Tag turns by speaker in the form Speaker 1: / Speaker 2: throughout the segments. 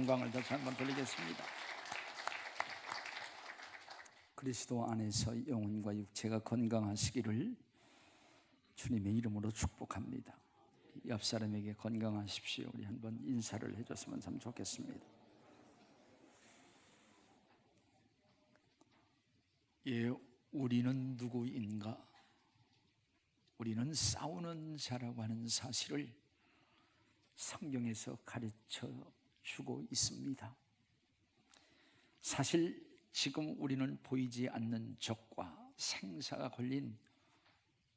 Speaker 1: 영광을 다시 한번 돌리겠습니다. 그리스도 안에서 영혼과 육체가 건강하시기를 주님의 이름으로 축복합니다. 옆 사람에게 건강하십시오. 우리 한번 인사를 해줬으면 참 좋겠습니다. 예, 우리는 누구인가? 우리는 싸우는 자라고 하는 사실을 성경에서 가르쳐 주고 있습니다. 사실 지금 우리는 보이지 않는 적과 생사가 걸린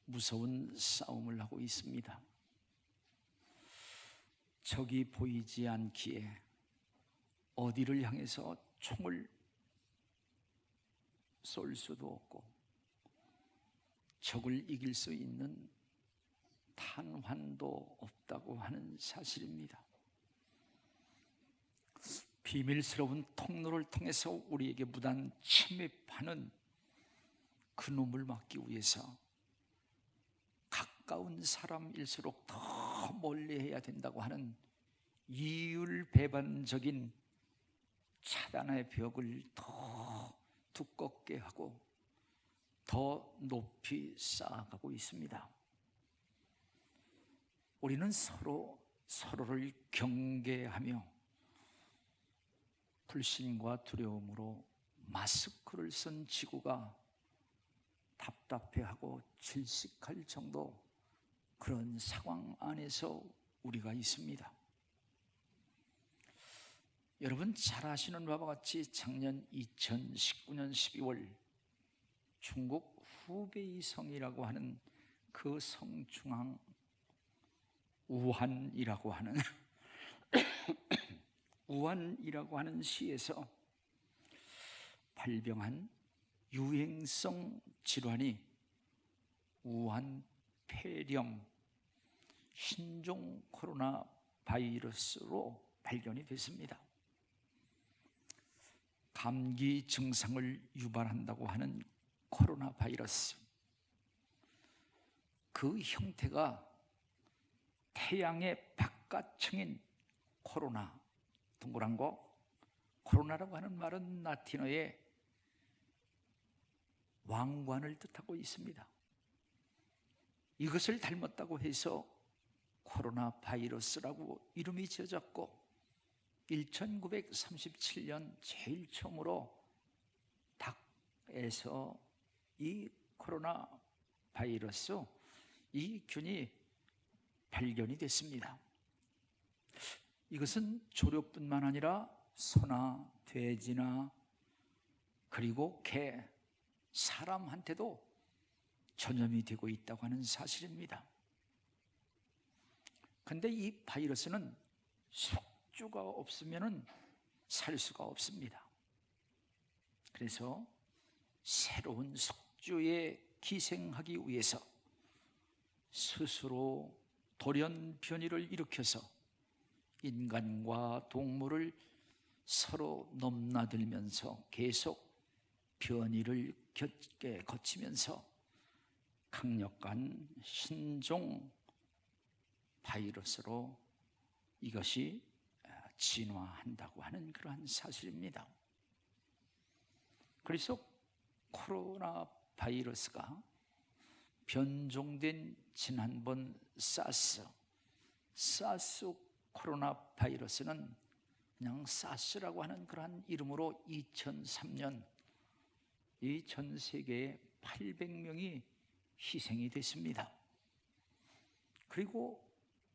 Speaker 1: 무서운 싸움을 하고 있습니다. 적이 보이지 않기에 어디를 향해서 총을 쏠 수도 없고 적을 이길 수 있는 탄환도 없다고 하는 사실입니다. 비밀스러운 통로를 통해서 우리에게 무단 침입하는 그 놈을 막기 위해서 가까운 사람일수록 더 멀리 해야 된다고 하는 이율배반적인 차단의 벽을 더 두껍게 하고 더 높이 쌓아가고 있습니다. 우리는 서로를 경계하며 불신과 두려움으로 마스크를 쓴 지구가 답답해하고 질식할 정도 그런 상황 안에서 우리가 있습니다. 여러분 잘 아시는 바와 같이 작년 2019년 12월 중국 후베이 성이라고 하는 그 성 중앙 우한이라고 하는 우한이라고 하는 시에서 발병한 유행성 질환이 우한 폐렴 신종 코로나 바이러스로 발견이 됐습니다. 감기 증상을 유발한다고 하는 코로나 바이러스, 그 형태가 태양의 바깥층인 코로나, 동그란 거, 코로나라고 하는 말은 라틴어의 왕관을 뜻하고 있습니다. 이것을 닮았다고 해서 코로나 바이러스라고 이름이 지어졌고 1937년 제일 처음으로 닭에서 이 코로나 바이러스, 이 균이 발견이 됐습니다. 이것은 조류뿐만 아니라 소나 돼지나 그리고 개, 사람한테도 전염이 되고 있다고 하는 사실입니다. 그런데 이 바이러스는 숙주가 없으면 살 수가 없습니다. 그래서 새로운 숙주에 기생하기 위해서 스스로 돌연변이를 일으켜서 인간과 동물을 서로 넘나들면서 계속 변이를 거치면서 강력한 신종 바이러스로 이것이 진화한다고 하는 그러한 사실입니다. 그래서 코로나 바이러스가 변종된 지난번 사스 코로나 바이러스는 그냥 사스라고 하는 그러한 이름으로 2003년 이 전 세계에 800명이 희생이 됐습니다. 그리고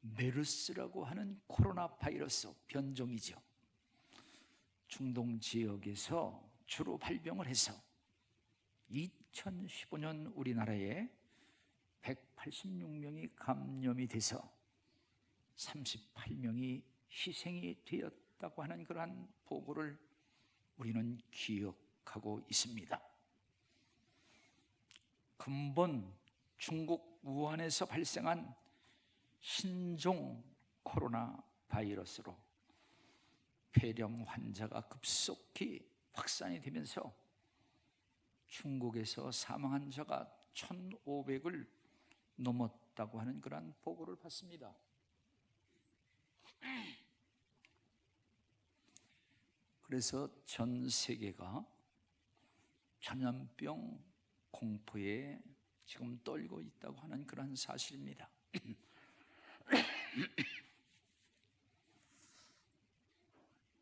Speaker 1: 메르스라고 하는 코로나 바이러스 변종이죠. 중동 지역에서 주로 발병을 해서 2015년 우리나라에 186명이 감염이 돼서 38명이 희생이 되었다고 하는 그러한 보고를 우리는 기억하고 있습니다. 근본 중국 우한에서 발생한 신종 코로나 바이러스로 폐렴 환자가 급속히 확산이 되면서 중국에서 사망한 자가 1,500을 넘었다고 하는 그러한 보고를 받습니다. 그래서 전 세계가 전염병 공포에 지금 떨고 있다고 하는 그런 사실입니다.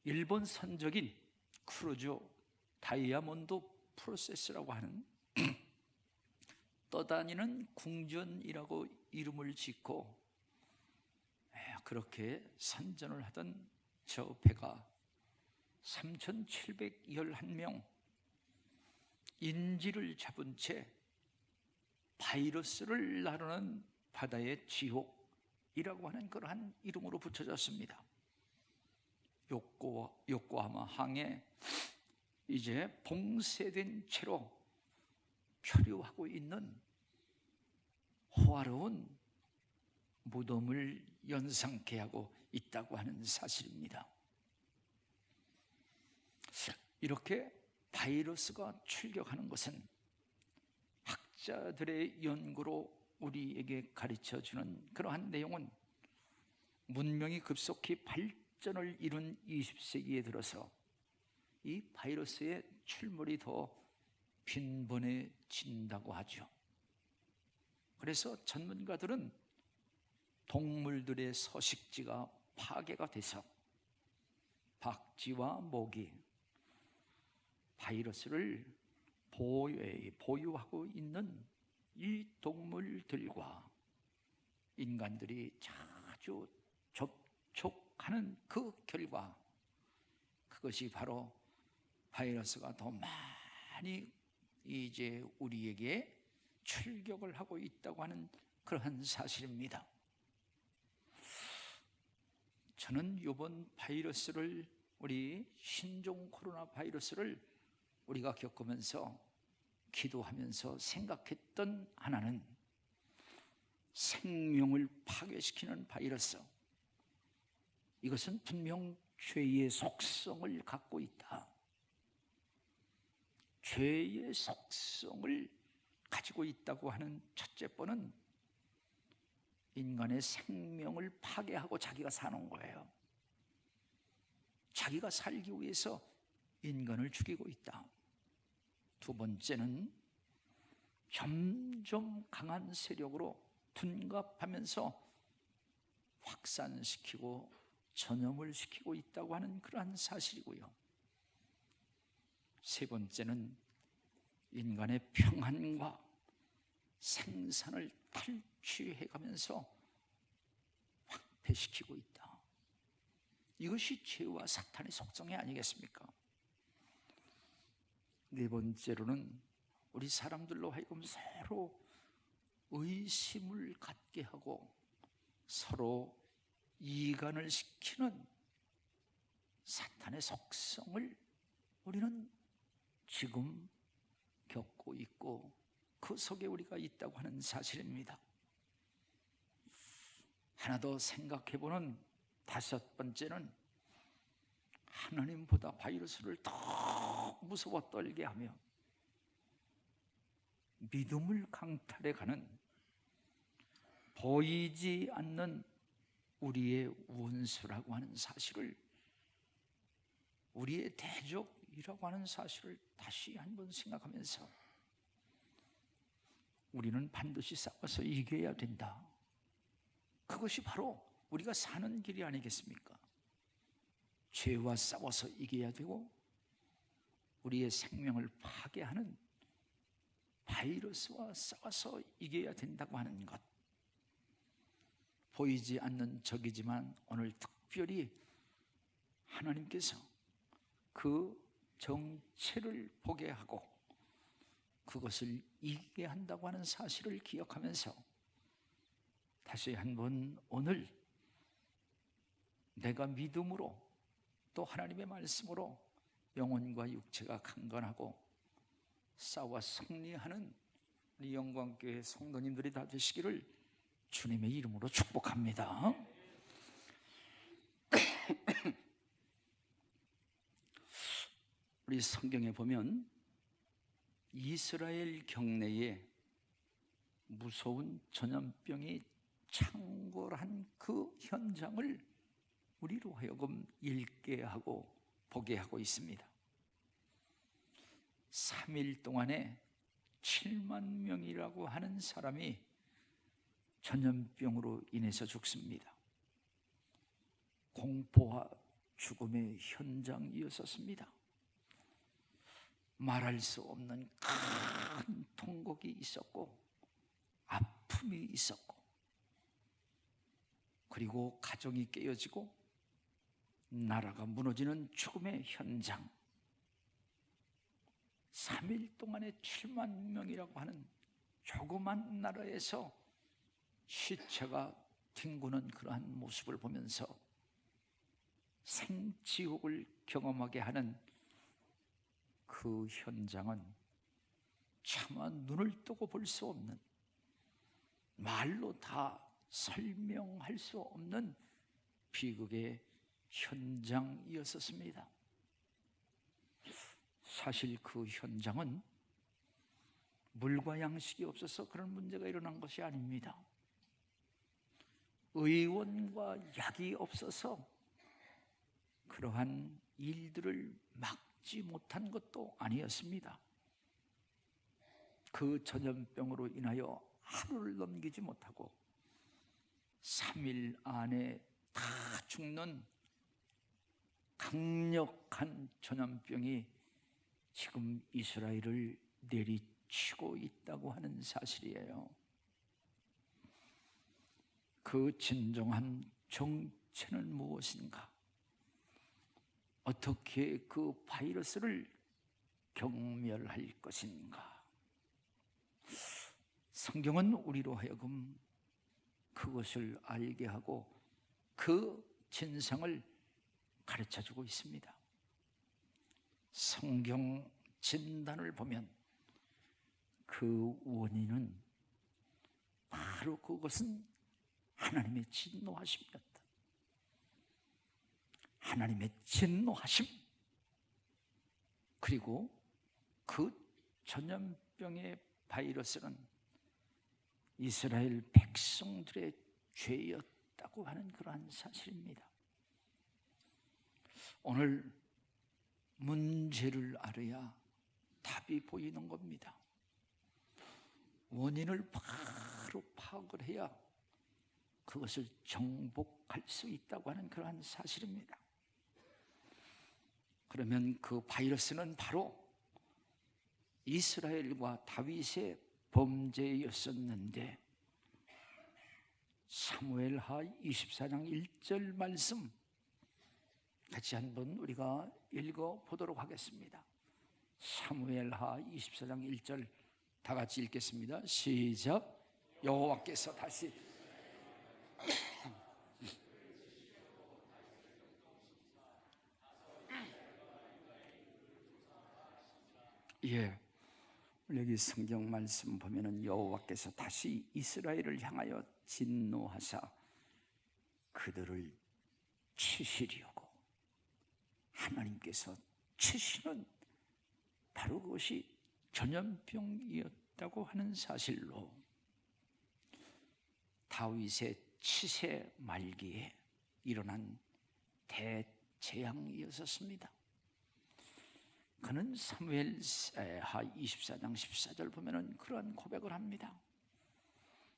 Speaker 1: 일본 선적인 크루즈 다이아몬드 프로세스라고 하는 떠다니는 궁전이라고 이름을 짓고 그렇게 선전을 하던 저 배가 3,711명 인지를 잡은 채 바이러스를 나르는 바다의 지옥이라고 하는 그러한 이름으로 붙여졌습니다. 요코하마 항에 이제 봉쇄된 채로 표류하고 있는 호화로운 무덤을 연상케 하고 있다고 하는 사실입니다. 이렇게 바이러스가 출격하는 것은 학자들의 연구로 우리에게 가르쳐주는 그러한 내용은 문명이 급속히 발전을 이룬 20세기에 들어서 이 바이러스의 출몰이 더 빈번해진다고 하죠. 그래서 전문가들은 동물들의 서식지가 파괴가 돼서 박쥐와 모기, 바이러스를 보유하고 있는 이 동물들과 인간들이 자주 접촉하는 그 결과, 그것이 바로 바이러스가 더 많이 이제 우리에게 출격을 하고 있다고 하는 그러한 사실입니다. 저는 이번 바이러스를, 우리 신종 코로나 바이러스를 우리가 겪으면서 기도하면서 생각했던 하나는 생명을 파괴시키는 바이러스, 이것은 분명 죄의 속성을 갖고 있다. 죄의 속성을 가지고 있다고 하는 첫째 번은 인간의 생명을 파괴하고 자기가 사는 거예요. 자기가 살기 위해서 인간을 죽이고 있다. 두 번째는 점점 강한 세력으로 둔갑하면서 확산시키고 전염을 시키고 있다고 하는 그러한 사실이고요. 세 번째는 인간의 평안과 생산을 탈취해가면서 확폐시키고 있다. 이것이 죄와 사탄의 속성이 아니겠습니까? 네 번째로는 우리 사람들로 하여금 서로 의심을 갖게 하고 서로 이간을 시키는 사탄의 속성을 우리는 지금 겪고 있고 그 속에 우리가 있다고 하는 사실입니다. 하나 더 생각해보는 다섯 번째는 하나님보다 바이러스를 더 무서워 떨게 하며 믿음을 강탈해가는 보이지 않는 우리의 원수라고 하는 사실을, 우리의 대적이라고 하는 사실을 다시 한번 생각하면서 우리는 반드시 싸워서 이겨야 된다. 그것이 바로 우리가 사는 길이 아니겠습니까? 죄와 싸워서 이겨야 되고 우리의 생명을 파괴하는 바이러스와 싸워서 이겨야 된다고 하는 것, 보이지 않는 적이지만 오늘 특별히 하나님께서 그 정체를 보게 하고 그것을 이기게 한다고 하는 사실을 기억하면서 다시 한번 오늘 내가 믿음으로 또 하나님의 말씀으로 영혼과 육체가 강건하고 싸워 승리하는 우리 영광교회 성도님들이 다 되시기를 주님의 이름으로 축복합니다. 우리 성경에 보면 이스라엘 경내에 무서운 전염병이 창궐한 그 현장을 우리로 하여금 읽게 하고 보게 하고 있습니다. 3일 동안에 7만 명이라고 하는 사람이 전염병으로 인해서 죽습니다. 공포와 죽음의 현장이었었습니다. 말할 수 없는 큰 통곡이 있었고 아픔이 있었고, 그리고 가정이 깨어지고 나라가 무너지는 죽음의 현장. 3일 동안에 7만 명이라고 하는 조그만 나라에서 시체가 뒹구는 그러한 모습을 보면서 생지옥을 경험하게 하는 그 현장은 차마 눈을 뜨고 볼 수 없는, 말로 다 설명할 수 없는 비극의 현장이었습니다. 사실 그 현장은 물과 양식이 없어서 그런 문제가 일어난 것이 아닙니다. 의원과 약이 없어서 그러한 일들을 막지 못한 것도 아니었습니다. 그 전염병으로 인하여 하루를 넘기지 못하고 3일 안에 다 죽는 강력한 전염병이 지금 이스라엘을 내리치고 있다고 하는 사실이에요. 그 진정한 정체는 무엇인가? 어떻게 그 바이러스를 경멸할 것인가? 성경은 우리로 하여금 그것을 알게 하고 그 진상을 가르쳐주고 있습니다. 성경 진단을 보면 그 원인은 바로 그것은 하나님의 진노하심이었다. 하나님의 진노하심, 그리고 그 전염병의 바이러스는 이스라엘 백성들의 죄였다고 하는 그러한 사실입니다. 오늘 문제를 알아야 답이 보이는 겁니다. 원인을 바로 파악을 해야 그것을 정복할 수 있다고 하는 그러한 사실입니다. 그러면 그 바이러스는 바로 이스라엘과 다윗의 범죄였었는데, 사무엘하 24장 1절 말씀 같이 한번 우리가 읽어보도록 하겠습니다. 사무엘하 24장 1절 다 같이 읽겠습니다. 시작. 여호와께서 다시 예, 여기 성경 말씀 보면은 여호와께서 다시 이스라엘을 향하여 진노하사 그들을 치시려고 하나님께서 치시는 바로 그것이 전염병이었다고 하는 사실로 다윗의 치세 말기에 일어난 대재앙이었습니다. 그는 사무엘하 24장 14절 보면은 그러한 고백을 합니다.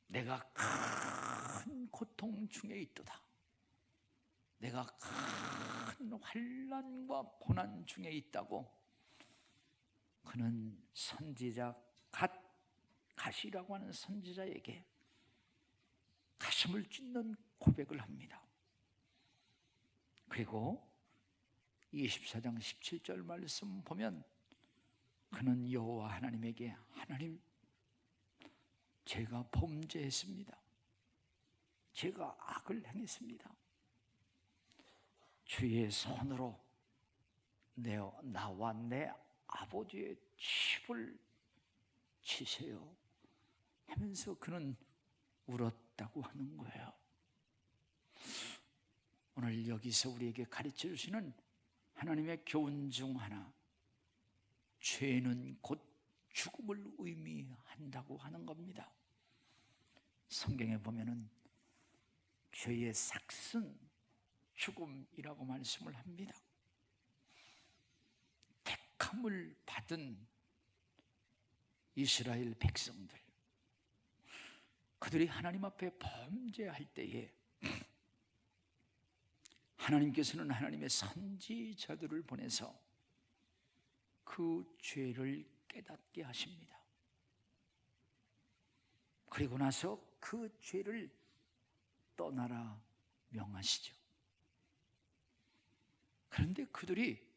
Speaker 1: 내가 큰 고통 중에 있도다. 내가 큰 환난과 고난 중에 있다고 그는 선지자 갓이라고 하는 선지자에게 가슴을 찢는 고백을 합니다. 그리고 24장 17절 말씀 보면 그는 여호와 하나님에게 하나님, 제가 범죄했습니다. 제가 악을 행했습니다. 주의 손으로 나와 내 아버지의 칩을 치세요 하면서 그는 울었다고 하는 거예요. 오늘 여기서 우리에게 가르쳐 주시는 하나님의 교훈 중 하나, 죄는 곧 죽음을 의미한다고 하는 겁니다. 성경에 보면은 죄의 삭은 죽음이라고 말씀을 합니다. 택함을 받은 이스라엘 백성들, 그들이 하나님 앞에 범죄할 때에 하나님께서는 하나님의 선지자들을 보내서 그 죄를 깨닫게 하십니다. 그리고 나서 그 죄를 떠나라 명하시죠. 그런데 그들이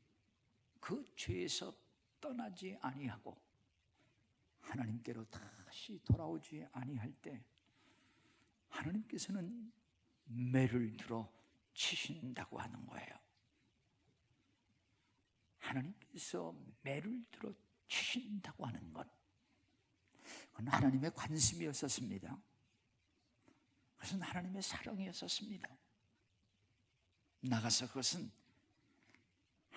Speaker 1: 그 죄에서 떠나지 아니하고 하나님께로 다시 돌아오지 아니할 때 하나님께서는 매를 들어 치신다고 하는 거예요. 하나님께서 매를 들어 치신다고 하는 것, 그건 하나님의 관심이었었습니다. 그것은 하나님의 사랑이었었습니다. 나가서 그것은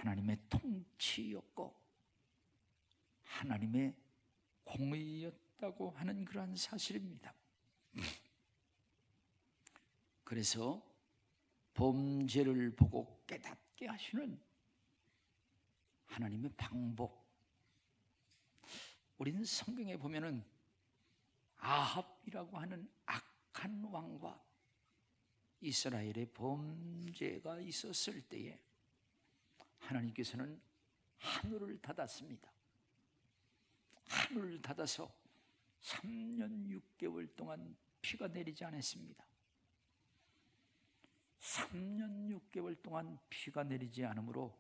Speaker 1: 하나님의 통치였고 하나님의 공의였다고 하는 그러한 사실입니다. 그래서 범죄를 보고 깨닫게 하시는 하나님의 방법, 우리는 성경에 보면은 아합이라고 하는 악한 왕과 이스라엘의 범죄가 있었을 때에 하나님께서는 하늘을 닫았습니다. 하늘을 닫아서 3년 6개월 동안 비가 내리지 않았습니다. 3년 6개월 동안 비가 내리지 않으므로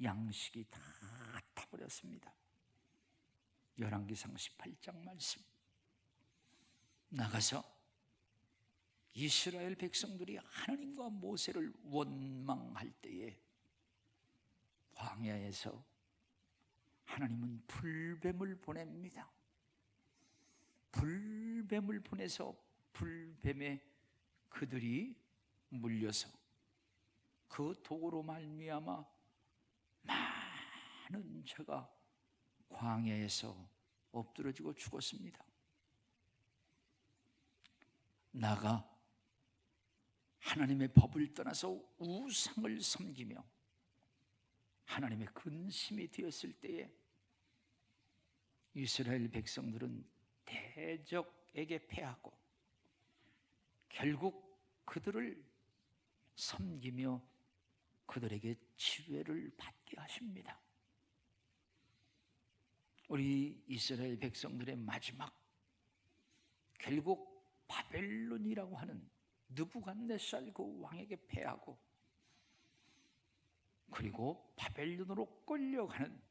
Speaker 1: 양식이 다 타버렸습니다. 열왕기상 18장 말씀. 나가서 이스라엘 백성들이 하나님과 모세를 원망할 때에 광야에서 하나님은 불뱀을 보냅니다. 불뱀을 보내서 불뱀에 그들이 물려서 그 독으로 말미암아 많은 자가 광야에서 엎드러지고 죽었습니다. 나가 하나님의 법을 떠나서 우상을 섬기며 하나님의 근심이 되었을 때에 이스라엘 백성들은 대적에게 패하고 결국 그들을 섬기며 그들에게 지배를 받게 하십니다. 우리 이스라엘 백성들의 마지막, 결국 바벨론이라고 하는 느부갓네살 그 왕에게 패하고 그리고 바벨론으로 끌려가는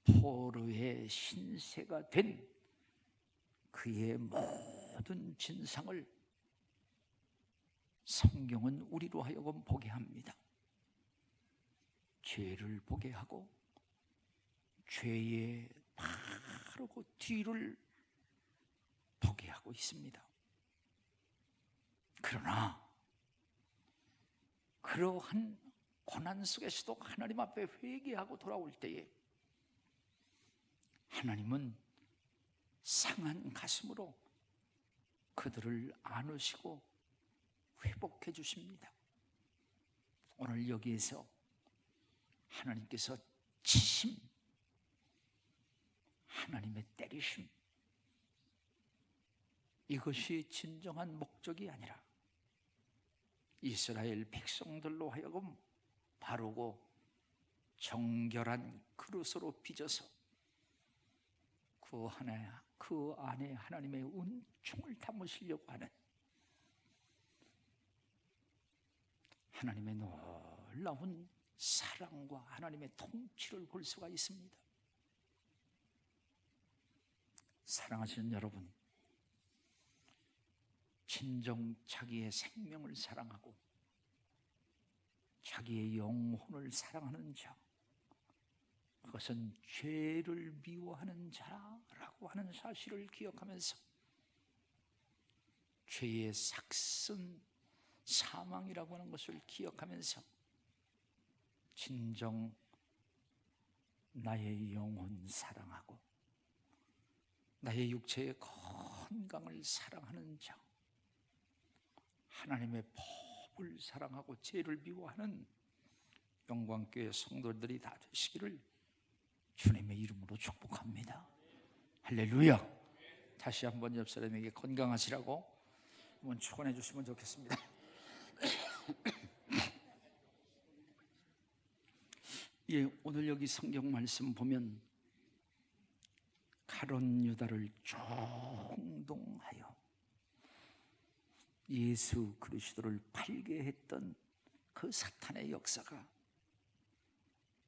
Speaker 1: 포로의 신세가 된 그의 모든 진상을 성경은 우리로 하여금 보게 합니다. 죄를 보게 하고 죄의 바로 그 뒤를 보게 하고 있습니다. 그러나 그러한 고난 속에서도 하나님 앞에 회개하고 돌아올 때에 하나님은 상한 가슴으로 그들을 안으시고 회복해 주십니다. 오늘 여기에서 하나님께서 치심, 하나님의 때리심, 이것이 진정한 목적이 아니라 이스라엘 백성들로 하여금 바르고 정결한 그릇으로 빚어서 그 안에 하나님의 은총을 담으시려고 하는 하나님의 놀라운 사랑과 하나님의 통치를 볼 수가 있습니다. 사랑하시는 여러분, 진정 자기의 생명을 사랑하고 자기의 영혼을 사랑하는 자, 그것은 죄를 미워하는 자라고 하는 사실을 기억하면서 죄의 삭슨 사망이라고 하는 것을 기억하면서 진정 나의 영혼 사랑하고 나의 육체의 건강을 사랑하는 자, 하나님의 법을 사랑하고 죄를 미워하는 영광교회 성도들이 다 되시기를 주님의 이름으로 축복합니다. 할렐루야. 다시 한번 옆 사람에게 건강하시라고 한번 축원해 주시면 좋겠습니다. 예, 오늘 여기 성경 말씀 보면 가룟 유다를 총동하여 예수 그리스도를 팔게 했던 그 사탄의 역사가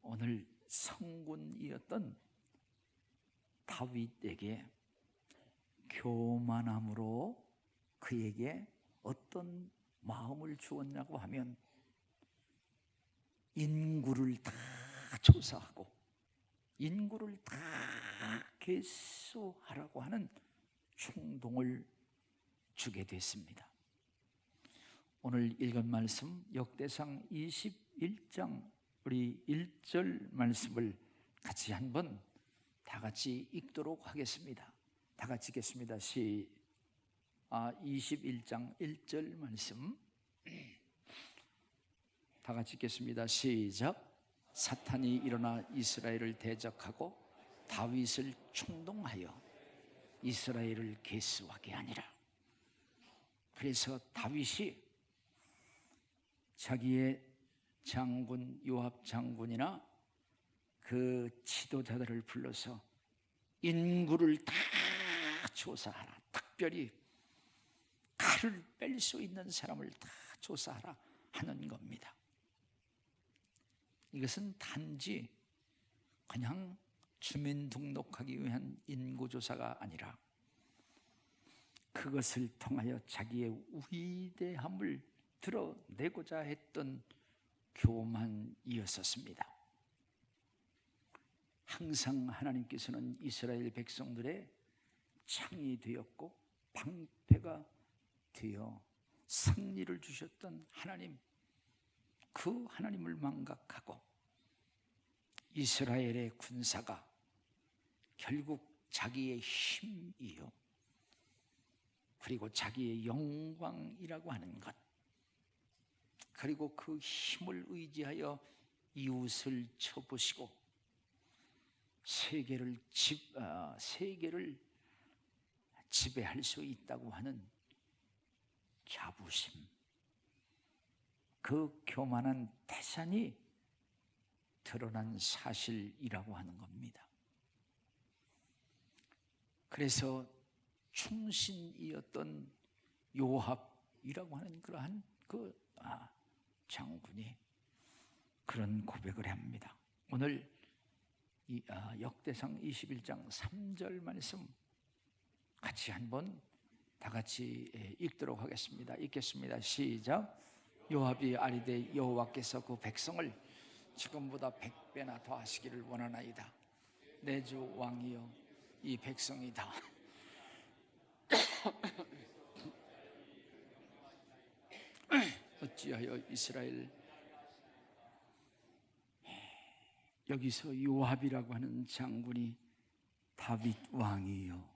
Speaker 1: 오늘 성군이었던 다윗에게 교만함으로 그에게 어떤 마음을 주었냐고 하면 인구를 다 조사하고 인구를 다 개수하라고 하는 충동을 주게 됐습니다. 오늘 읽은 말씀 역대상 21장 우리 1절 말씀을 같이 한번 다 같이 읽도록 하겠습니다. 다 같이 읽겠습니다. 21장 1절 말씀 다 같이 읽겠습니다. 시작. 사탄이 일어나 이스라엘을 대적하고 다윗을 충동하여 이스라엘을 계수하게 하니라. 그래서 다윗이 자기의 장군 요압 장군이나 그 지도자들을 불러서 인구를 다 조사하라. 특별히 칼을 뺄 수 있는 사람을 다 조사하라 하는 겁니다. 이것은 단지 그냥 주민 등록하기 위한 인구조사가 아니라 그것을 통하여 자기의 위대함을 드러내고자 했던 교만이었었습니다. 항상 하나님께서는 이스라엘 백성들의 창이 되었고 방패가 되어 승리를 주셨던 하나님, 그 하나님을 망각하고 이스라엘의 군사가 결국 자기의 힘이요 그리고 자기의 영광이라고 하는 것, 그리고 그 힘을 의지하여 이웃을 쳐부시고 세계를 지배할 수 있다고 하는 자부심, 그 교만한 태산이 드러난 사실이라고 하는 겁니다. 그래서 충신이었던 요압이라고 하는 그러한 장군이 그런 고백을 합니다. 오늘 역대상 21장 3절 말씀 같이 한번 다 같이 읽도록 하겠습니다. 읽겠습니다. 시작. 요압이 아리되 여호와께서 그 백성을 지금보다 100배나 더 하시기를 원하나이다. 내 주 왕이여 이 백성이다. 어찌하여 이스라엘, 여기서 요압이라고 하는 장군이 다윗 왕이요,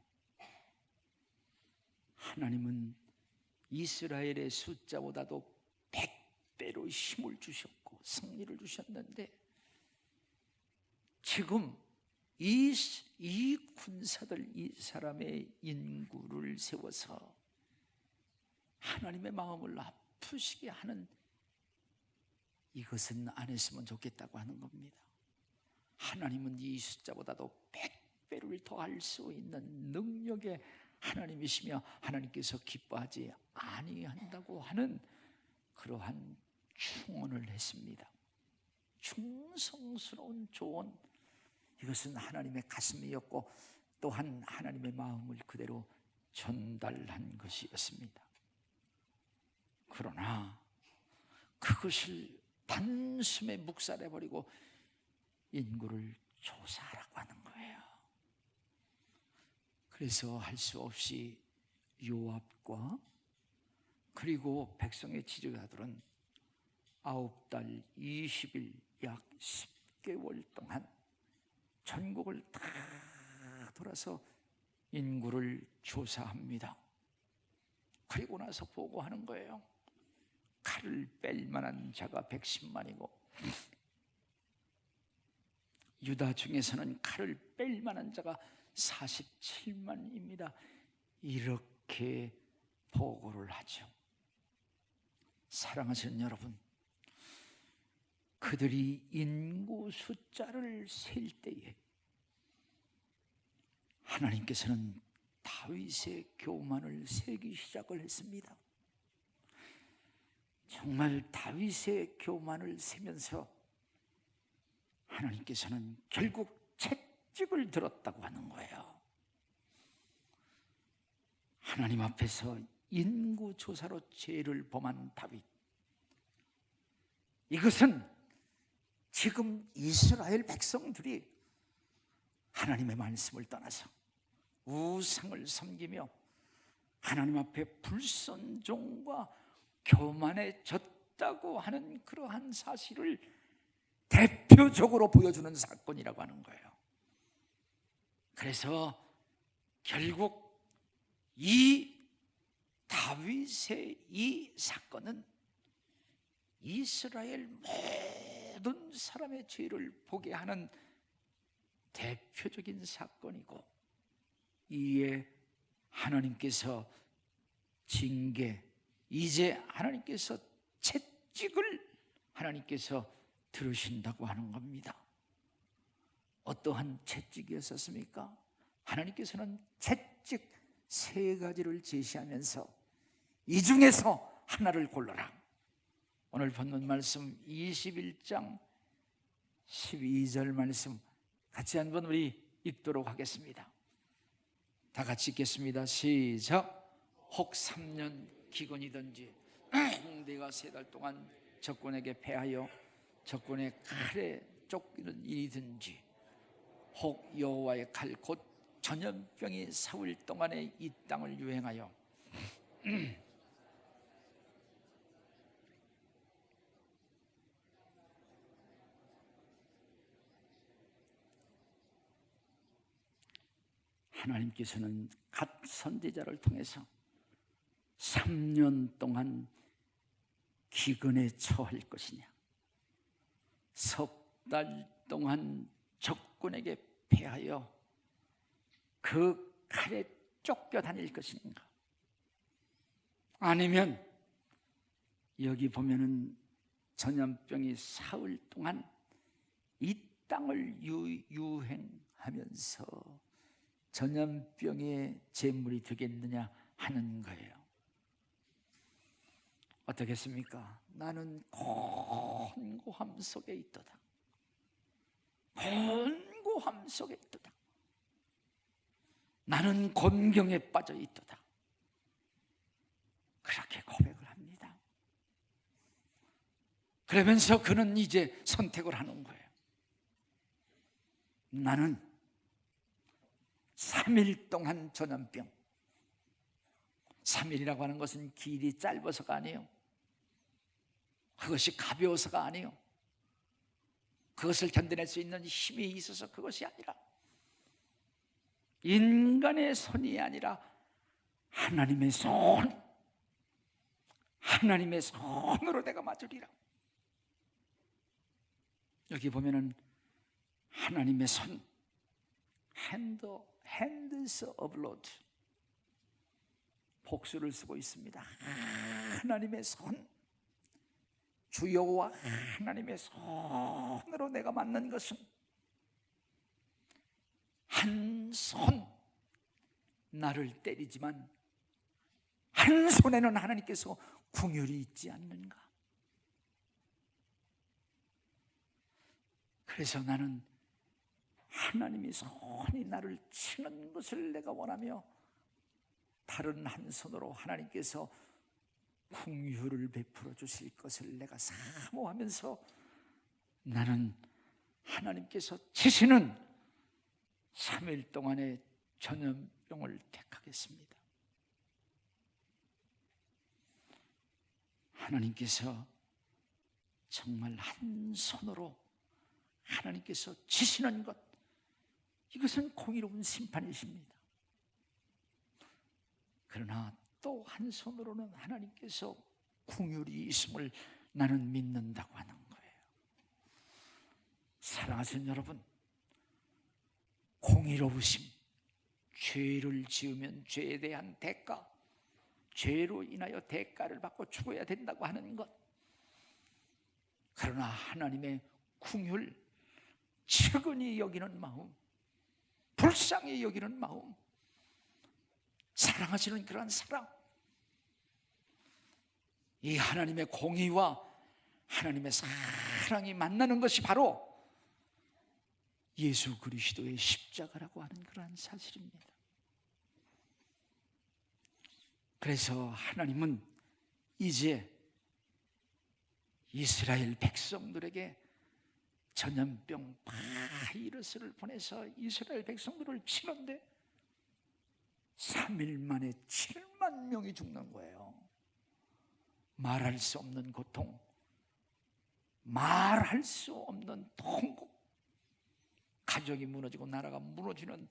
Speaker 1: 하나님은 이스라엘의 숫자보다도 100배로 힘을 주셨고 승리를 주셨는데 지금 이 군사들, 이 사람의 인구를 세워서 하나님의 마음을 아프시게 하는, 이것은 안 했으면 좋겠다고 하는 겁니다. 하나님은 이 숫자보다도 100배를 더 할 수 있는 능력의 하나님이시며 하나님께서 기뻐하지 아니한다고 하는 그러한 충언을 했습니다. 충성스러운 조언, 이것은 하나님의 가슴이었고 또한 하나님의 마음을 그대로 전달한 것이었습니다. 그러나 그것을 단숨에 묵살해버리고 인구를 조사하라고 하는 거예요. 그래서 할 수 없이 요압과 그리고 백성의 지도자들은 9달 20일 약 10개월 동안 전국을 다 돌아서 인구를 조사합니다. 그리고 나서 보고하는 거예요. 칼을 뺄 만한 자가 110만이고 유다 중에서는 칼을 뺄 만한 자가 47만입니다. 이렇게 보고를 하죠. 사랑하시는 여러분, 그들이 인구 숫자를 셀 때에 하나님께서는 다윗의 교만을 세기 시작을 했습니다. 정말 다윗의 교만을 세면서 하나님께서는 결국 채찍을 들었다고 하는 거예요. 하나님 앞에서 인구조사로 죄를 범한 다윗, 이것은 지금 이스라엘 백성들이 하나님의 말씀을 떠나서 우상을 섬기며 하나님 앞에 불순종과 교만해졌다고 하는 그러한 사실을 대표적으로 보여주는 사건이라고 하는 거예요. 그래서 결국 이 다윗의 이 사건은 이스라엘 모든 사람의 죄를 보게 하는 대표적인 사건이고, 이에 하나님께서 징계, 이제 하나님께서 채찍을 하나님께서 들으신다고 하는 겁니다. 어떠한 채찍이었습니까? 하나님께서는 채찍 3가지를 제시하면서 이 중에서 하나를 골라라. 오늘 본문 말씀 21장 12절 말씀 같이 한번 우리 읽도록 하겠습니다. 다 같이 읽겠습니다. 시작. 혹 3년 기근이든지 내가 3달 동안 적군에게 패하여 적군의 칼에 쫓기는 일이든지, 혹 여호와의 칼 곧 전염병이 사흘 동안에 이 땅을 유행하여 하나님께서는 갓 선지자를 통해서 3년 동안 기근에 처할 것이냐, 석 달 동안 적군에게 패하여 그 칼에 쫓겨 다닐 것인가, 아니면 여기 보면은 전염병이 사흘 동안 이 땅을 유행하면서 전염병의 제물이 되겠느냐 하는 거예요. 어떻겠습니까? 나는 곤고함 속에 있도다. 곤고함 속에 있도다. 나는 곤경에 빠져 있도다. 그렇게 고백을 합니다. 그러면서 그는 이제 선택을 하는 거예요. 나는 3일 동안 전염병, 3일이라고 하는 것은 길이 짧아서가 아니에요. 그것이 가벼워서가 아니에요. 그것을 견뎌낼 수 있는 힘이 있어서 그것이 아니라, 인간의 손이 아니라 하나님의 손, 하나님의 손으로 내가 맞으리라. 여기 보면은 하나님의 손, hands of Lord, 복수를 쓰고 있습니다. 하나님의 손, 주 여호와 하나님의 손으로 내가 맞는 것은 한 손 나를 때리지만 한 손에는 하나님께서 긍휼이 있지 않는가. 그래서 나는 하나님의 손이 나를 치는 것을 내가 원하며 다른 한 손으로 하나님께서 긍휼을 베풀어 주실 것을 내가 사모하면서 나는 하나님께서 치시는 3일 동안의 전염병을 택하겠습니다. 하나님께서 정말 한 손으로 하나님께서 치시는 것, 이것은 공의로운 심판이십니다. 그러나 또 한 손으로는 하나님께서 긍휼이 있음을 나는 믿는다고 하는 거예요. 사랑하시는 여러분, 공의로우심, 죄를 지으면 죄에 대한 대가, 죄로 인하여 대가를 받고 죽어야 된다고 하는 것. 그러나 하나님의 긍휼, 측은히 여기는 마음, 불쌍히 여기는 마음, 사랑하시는 그러한 사랑, 이 하나님의 공의와 하나님의 사랑이 만나는 것이 바로 예수 그리스도의 십자가라고 하는 그러한 사실입니다. 그래서 하나님은 이제 이스라엘 백성들에게 전염병 바이러스를 보내서 이스라엘 백성들을 치는데 3일 만에 7만 명이 죽는 거예요. 말할 수 없는 고통, 말할 수 없는 통곡, 가족이 무너지고 나라가 무너지는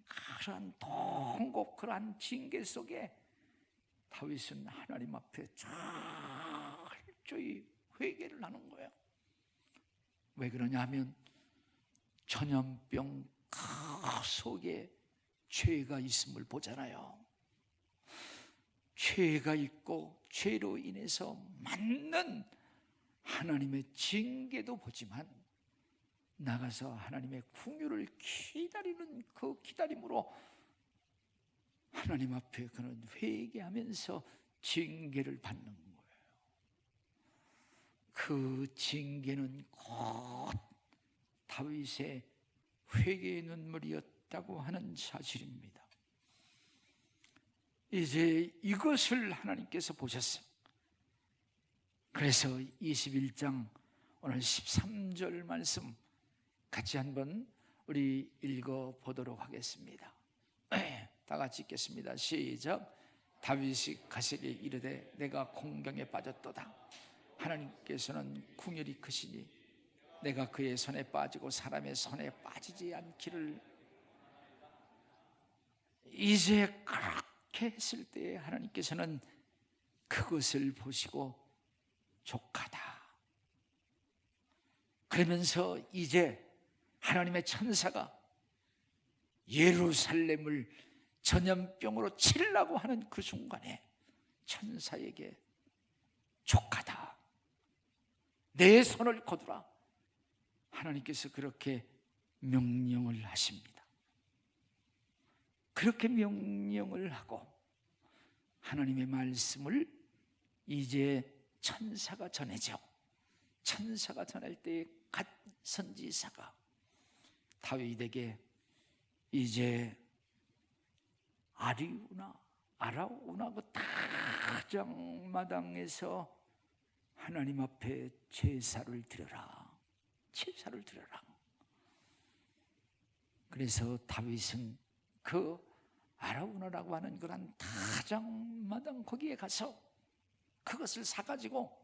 Speaker 1: 그러한 통곡, 그러한 징계 속에 다윗은 하나님 앞에 철저히 회개를 하는 거예요. 왜 그러냐 하면 전염병 그 속에 죄가 있음을 보잖아요. 죄가 있고 죄로 인해서 맞는 하나님의 징계도 보지만 나가서 하나님의 긍휼을 기다리는 그 기다림으로 하나님 앞에 그는 회개하면서 징계를 받는 거예요. 그 징계는 곧 다윗의 회개의 눈물이었다고 하는 사실입니다. 이제 이것을 하나님께서 보셨어요. 그래서 21장 오늘 13절 말씀 같이 한번 우리 읽어보도록 하겠습니다. 다 같이 읽겠습니다. 시작. 다윗이 가시리 이르되 내가 공경에 빠졌도다. 하나님께서는 긍휼이 크시니 내가 그의 손에 빠지고 사람의 손에 빠지지 않기를. 이제 그렇게 했을 때 하나님께서는 그것을 보시고 족하다. 그러면서 이제 하나님의 천사가 예루살렘을 전염병으로 치려고 하는 그 순간에 천사에게 족하다, 내 손을 거두라, 하나님께서 그렇게 명령을 하십니다. 그렇게 명령을 하고 하나님의 말씀을 이제 천사가 전해죠. 천사가 전할 때에 갓 선지자가 다윗에게 이제 아라우나 그 타작마당에서 하나님 앞에 제사를 드려라. 그래서 다윗은 그 아라우나라고 하는 그런 타작마당 거기에 가서 그것을 사가지고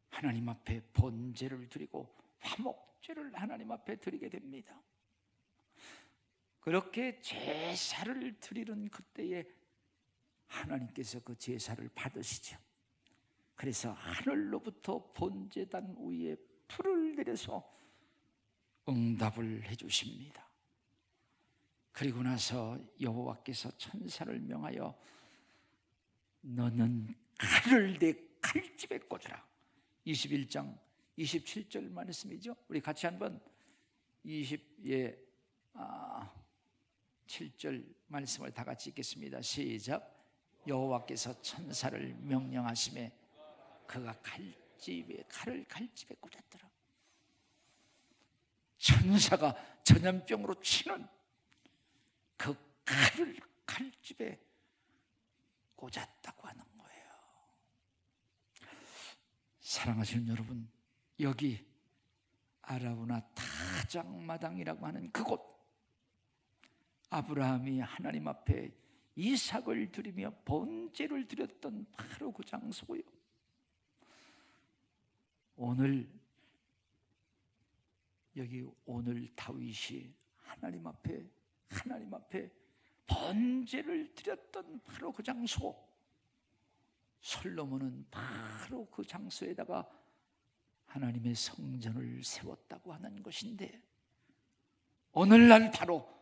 Speaker 1: 하나님 앞에 번제를 드리고 화목제를 하나님 앞에 드리게 됩니다. 그렇게 제사를 드리는 그때에 하나님께서 그 제사를 받으시죠. 그래서 하늘로부터 번제단 위에 불을 내려서 응답을 해주십니다. 그리고 나서 여호와께서 천사를 명하여 너는 칼을 내 칼집에 꽂으라. 21장 27절 말씀이죠. 우리 같이 한번 7절 말씀을 다 같이 읽겠습니다. 시작. 여호와께서 천사를 명령하심에 그가 칼을 칼집에 꽂았더라. 천사가 전염병으로 치는 그 칼을 칼집에 꽂았다고 하는 거예요. 사랑하시는 여러분, 여기 아라우나 타작마당이라고 하는 그곳, 아브라함이 하나님 앞에 이삭을 드리며 번제를 드렸던 바로 그 장소예요. 오늘 다윗이 하나님 앞에 번제를 드렸던 바로 그 장소, 솔로몬은 바로 그 장소에다가 하나님의 성전을 세웠다고 하는 것인데, 오늘날 바로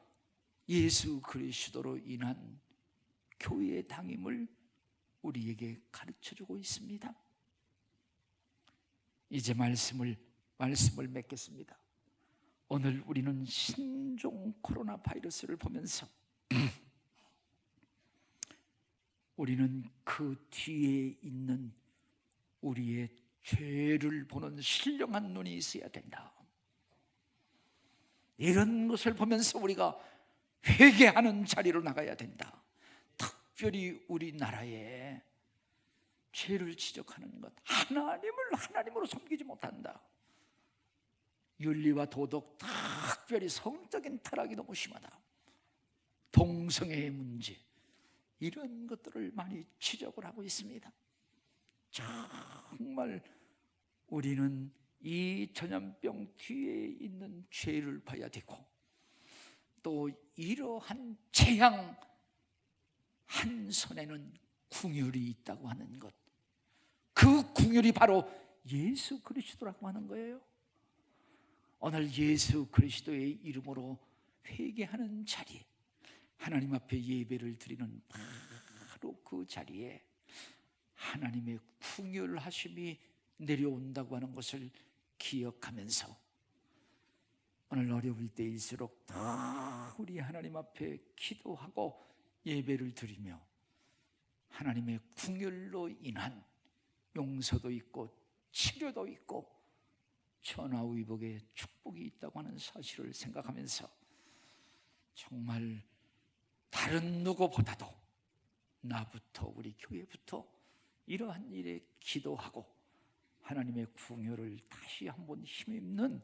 Speaker 1: 예수 그리스도로 인한 교회의 당임을 우리에게 가르쳐주고 있습니다. 이제 말씀을 맺겠습니다. 오늘 우리는 신종 코로나 바이러스를 보면서 우리는 그 뒤에 있는 우리의 죄를 보는 신령한 눈이 있어야 된다. 이런 것을 보면서 우리가 회개하는 자리로 나가야 된다. 특별히 우리나라에 죄를 지적하는 것, 하나님을 하나님으로 섬기지 못한다. 윤리와 도덕, 특별히 성적인 타락이 너무 심하다. 동성애의 문제, 이런 것들을 많이 지적을 하고 있습니다. 정말 우리는 이 전염병 뒤에 있는 죄를 봐야 되고, 또 이러한 재앙 한 손에는 궁율이 있다고 하는 것, 그 궁율이 바로 예수 그리스도라고 하는 거예요. 오늘 예수 그리스도의 이름으로 회개하는 자리, 하나님 앞에 예배를 드리는 바로 그 자리에 하나님의 궁율하심이 내려온다고 하는 것을 기억하면서 오늘 어려울 때일수록 더 우리 하나님 앞에 기도하고 예배를 드리며 하나님의 궁율로 인한 용서도 있고 치료도 있고 천하의복의 축복이 있다고 하는 사실을 생각하면서 정말 다른 누구보다도 나부터, 우리 교회부터 이러한 일에 기도하고 하나님의 궁율을 다시 한번 힘입는